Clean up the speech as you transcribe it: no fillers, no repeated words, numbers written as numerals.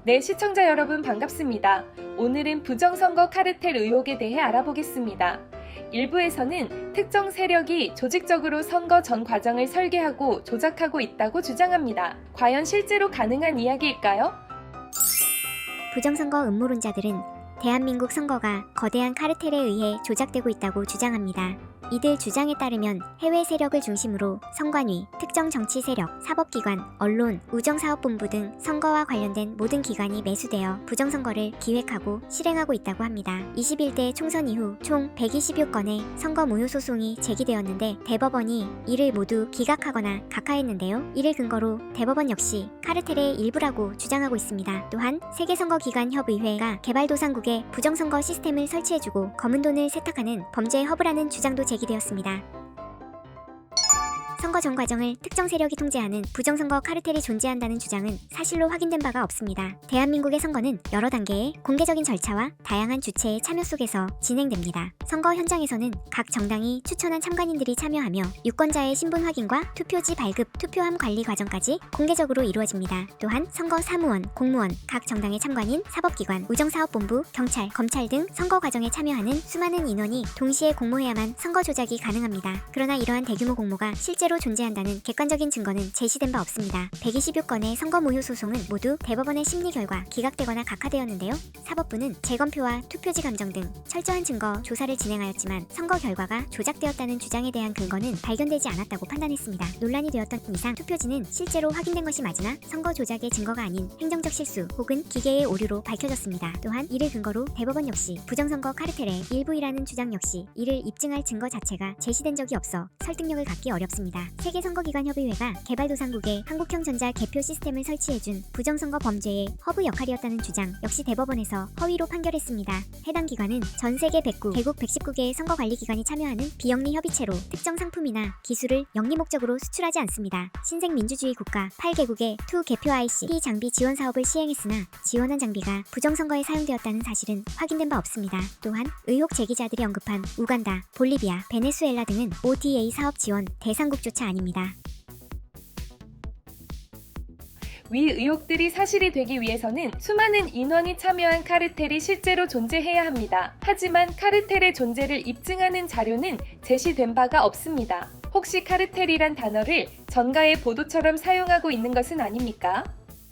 네, 시청자 여러분 반갑습니다. 오늘은 부정선거 카르텔 의혹에 대해 알아보겠습니다. 일부에서는 특정 세력이 조직적으로 선거 전 과정을 설계하고 조작하고 있다고 주장합니다. 과연 실제로 가능한 이야기일까요? 부정선거 음모론자들은 대한민국 선거가 거대한 카르텔에 의해 조작되고 있다고 주장합니다. 이들 주장에 따르면 해외 세력을 중심으로 선관위, 특정 정치 세력, 사법기관, 언론, 우정사업본부 등 선거와 관련된 모든 기관이 매수되어 부정선거를 기획하고 실행하고 있다고 합니다. 21대 총선 이후 총 126건의 선거 무효 소송이 제기되었는데 대법원이 이를 모두 기각하거나 각하했는데요. 이를 근거로 대법원 역시 카르텔의 일부라고 주장하고 있습니다. 또한 세계선거기관협의회가 개발도상국에 부정선거 시스템을 설치해주고 검은 돈을 세탁하는 범죄 허브라는 주장도 제기되었습니다. 선거 전 과정을 특정 세력이 통제하는 부정선거 카르텔이 존재한다는 주장은 사실로 확인된 바가 없습니다. 대한민국의 선거는 여러 단계의 공개적인 절차와 다양한 주체의 참여 속에서 진행됩니다. 선거 현장에서는 각 정당이 추천한 참관인들이 참여하며 유권자의 신분 확인과 투표지 발급, 투표함 관리 과정까지 공개적으로 이루어집니다. 또한 선거 사무원, 공무원, 각 정당의 참관인, 사법기관, 우정사업본부, 경찰, 검찰 등 선거 과정에 참여하는 수많은 인원이 동시에 공모해야만 선거 조작이 가능합니다. 그러나 이러한 대규모 공모가 실제로 존재한다는 객관적인 증거는 제시된 바 없습니다. 126건의 선거 무효 소송은 모두 대법원의 심리 결과 기각되거나 각하되었는데요. 사법부는 재검표와 투표지 감정 등 철저한 증거 조사를 진행하였지만 선거 결과가 조작되었다는 주장에 대한 근거는 발견되지 않았다고 판단했습니다. 논란이 되었던 이상 투표지는 실제로 확인된 것이 맞으나 선거 조작의 증거가 아닌 행정적 실수 혹은 기계의 오류로 밝혀졌습니다. 또한 이를 근거로 대법원 역시 부정선거 카르텔의 일부이라는 주장 역시 이를 입증할 증거 자체가 제시된 적이 없어 설득력을 갖기 어렵습니다. 세계선거기관협의회가 개발도상국에 한국형 전자 개표 시스템을 설치해준 부정선거 범죄의 허브 역할이었다는 주장 역시 대법원에서 허위로 판결했습니다. 해당 기관은 전 세계 109, 개국 119개의 선거관리기관이 참여하는 비영리 협의체로 특정 상품이나 기술을 영리 목적으로 수출하지 않습니다. 신생민주주의 국가 8개국의 투 개표 IC 장비 지원 사업을 시행했으나 지원한 장비가 부정선거에 사용되었다는 사실은 확인된 바 없습니다. 또한 의혹 제기자들이 언급한 우간다, 볼리비아, 베네수엘라 등은 ODA 사업 지원 대상국조차 아닙니다. 위 의혹들이 사실이 되기 위해서는 수많은 인원이 참여한 카르텔이 실제로 존재해야 합니다. 하지만 카르텔의 존재를 입증하는 자료는 제시된 바가 없습니다. 혹시 카르텔이란 단어를 전가의 보도처럼 사용하고 있는 것은 아닙니까?